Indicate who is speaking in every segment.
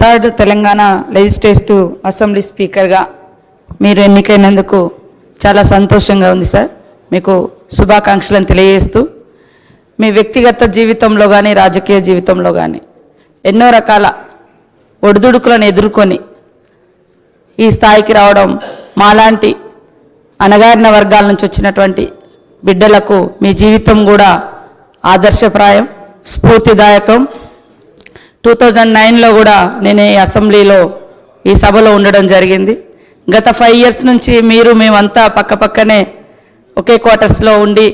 Speaker 1: Third Telangana legislative assembly స్పీకర్గా మీరు ఎన్నికైనందుకు చాలా సంతోషంగా ఉంది సార్. మీకు శుభాకాంక్షలను తెలియజేస్తూ మీ వ్యక్తిగత జీవితంలో కానీ రాజకీయ జీవితంలో కానీ ఎన్నో రకాల ఒడిదుడుకులను ఎదుర్కొని ఈ స్థాయికి రావడం మాలాంటి అణగారిన వర్గాల నుంచి వచ్చినటువంటి బిడ్డలకు మీ జీవితం కూడా ఆదర్శప్రాయం, స్ఫూర్తిదాయకం. 2009లో కూడా నేను ఈ అసెంబ్లీలో ఈ సభలో ఉండడం జరిగింది. గత 5 years నుంచి మేమంతా పక్కపక్కనే ఒకే క్వార్టర్స్లో ఉండి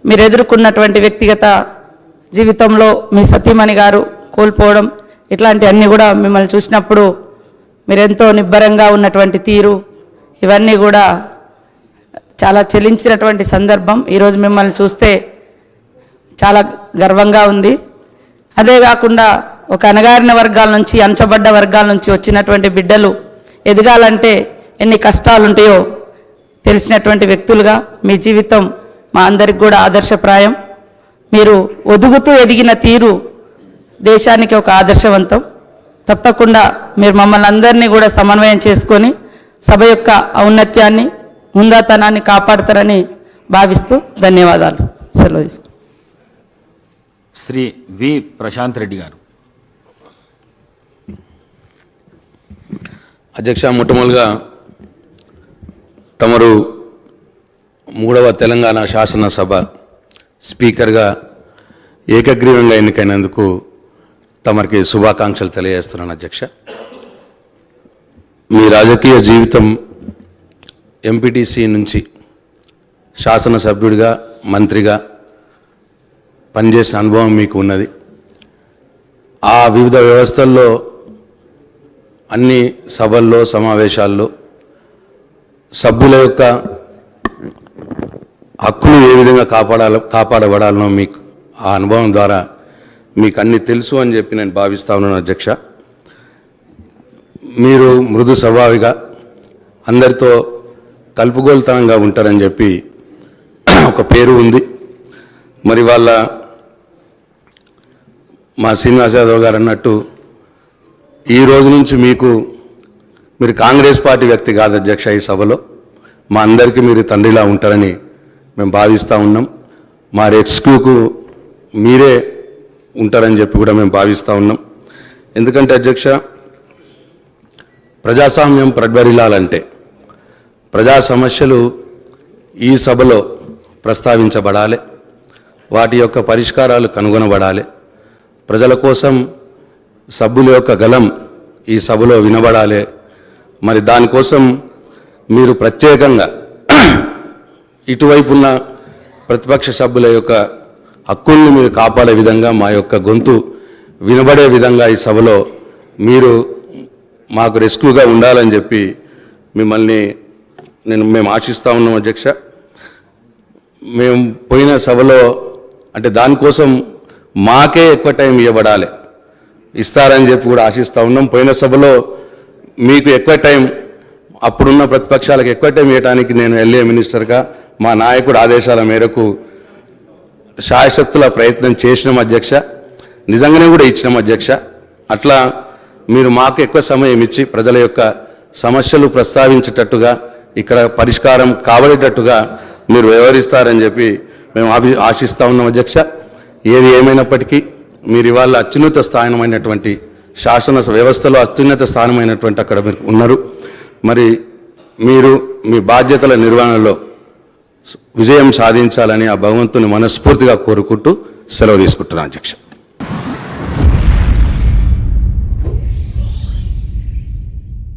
Speaker 1: మీరు ఎదుర్కొన్నటువంటి వ్యక్తిగత జీవితంలో మీ సతీమణి గారు కోల్పోవడం ఇట్లాంటివన్నీ కూడా మిమ్మల్ని చూసినప్పుడు మీరెంతో నిబ్బరంగా ఉన్నటువంటి తీరు ఇవన్నీ కూడా చాలా చెలించినటువంటి సందర్భం. ఈరోజు మిమ్మల్ని చూస్తే చాలా గర్వంగా ఉంది. అదే కాకుండా ఒక అణగారిన వర్గాల నుంచి అంచబడ్డ వర్గాల నుంచి వచ్చినటువంటి బిడ్డలు ఎదగాలంటే ఎన్ని కష్టాలు ఉంటాయో తెలిసినటువంటి వ్యక్తులుగా మీ జీవితం మా అందరికి కూడా ఆదర్శప్రాయం. మీరు ఒదుగుతూ ఎదిగిన తీరు దేశానికి ఒక ఆదర్శవంతం. తప్పకుండా మీరు మమ్మల్ని అందరినీ కూడా సమన్వయం చేసుకొని సభ యొక్క ఔన్నత్యాన్ని ముందాతనాన్ని కాపాడుతారని భావిస్తూ ధన్యవాదాలు. సెలవు తీసుకుంటాను.
Speaker 2: శ్రీ వి ప్రశాంత్ రెడ్డి గారు.
Speaker 3: అధ్యక్ష, మొట్టమొదటిగా తమరు 3వ తెలంగాణ శాసనసభ స్పీకర్గా ఏకగ్రీవంగా ఎన్నికైనందుకు తమరికి శుభాకాంక్షలు తెలియజేస్తున్నాను. అధ్యక్ష, మీ రాజకీయ జీవితం ఎంపీటీసీ నుంచి శాసనసభ్యుడిగా మంత్రిగా పనిచేసిన అనుభవం మీకు ఉన్నది. ఆ వివిధ వ్యవస్థల్లో అన్ని సభల్లో సమావేశాల్లో సభ్యుల యొక్క హక్కులు ఏ విధంగా కాపాడబడాలనో మీకు ఆ అనుభవం ద్వారా మీకు అన్ని తెలుసు అని చెప్పి నేను భావిస్తా ఉన్నాను. అధ్యక్ష, మీరు మృదు స్వభావిగా అందరితో కలుపుగోలుతనంగా ఉంటారని చెప్పి ఒక పేరు ఉంది. మరి వాళ్ళ మా శ్రీనివాస్ యాదవ్ గారు అన్నట్టు ఈ రోజు నుంచి మీరు కాంగ్రెస్ పార్టీ వ్యక్తి కాదు అధ్యక్ష. ఈ సభలో మా అందరికీ మీరు తండ్రిలా ఉంటారని మేము భావిస్తూ ఉన్నాం. మా రెస్క్యూకు మీరే ఉంటారని చెప్పి కూడా మేము భావిస్తూ ఉన్నాం. ఎందుకంటే అధ్యక్ష, ప్రజాస్వామ్యం ప్రజ్వరిల్లాలంటే ప్రజా సమస్యలు ఈ సభలో ప్రస్తావించబడాలి, వాటి యొక్క పరిష్కారాలు కనుగొనబడాలి. ప్రజల కోసం సభ్యుల యొక్క గలం ఈ సభలో వినబడాలి. మరి దానికోసం మీరు ప్రత్యేకంగా ఇటువైపున్న ప్రతిపక్ష సభ్యుల యొక్క హక్కుల్ని మీరు కాపాడే విధంగా, మా యొక్క గొంతు వినబడే విధంగా ఈ సభలో మీరు మాకు రెస్క్యూగా ఉండాలని చెప్పి మేము ఆశిస్తూ ఉన్నాం. అధ్యక్ష, మేము పోయిన సభలో అంటే దానికోసం మాకే ఎక్కువ టైం ఇవ్వబడాలి, ఇస్తారని చెప్పి కూడా ఆశిస్తూ ఉన్నాం. పోయిన సభలో మీకు ఎక్కువ టైం, అప్పుడున్న ప్రతిపక్షాలకు ఎక్కువ టైం ఇవ్వడానికి నేను ఎల్ఏ మినిస్టర్గా మా నాయకుడు ఆదేశాల మేరకు శాయశక్తుల ప్రయత్నం చేసినాం అధ్యక్ష. నిజంగానే కూడా ఇచ్చినాం అధ్యక్ష. అట్లా మీరు మాకు ఎక్కువ సమయం ఇచ్చి ప్రజల యొక్క సమస్యలు ప్రస్తావించేటట్టుగా, ఇక్కడ పరిష్కారం కాబడేటట్టుగా మీరు వ్యవహరిస్తారని చెప్పి మేము ఆశిస్తూ ఉన్నాం అధ్యక్ష. ఏది ఏమైనప్పటికీ మీరు ఇవాళ అత్యున్నత స్థానమైనటువంటి శాసన వ్యవస్థలో అత్యున్నత స్థానమైనటువంటి అక్కడ మీరు ఉన్నారు. మరి మీరు మీ బాధ్యతల నిర్వహణలో విజయం సాధించాలని ఆ భగవంతుని మనస్ఫూర్తిగా కోరుకుంటూ సెలవు తీసుకుంటున్నాను అధ్యక్ష.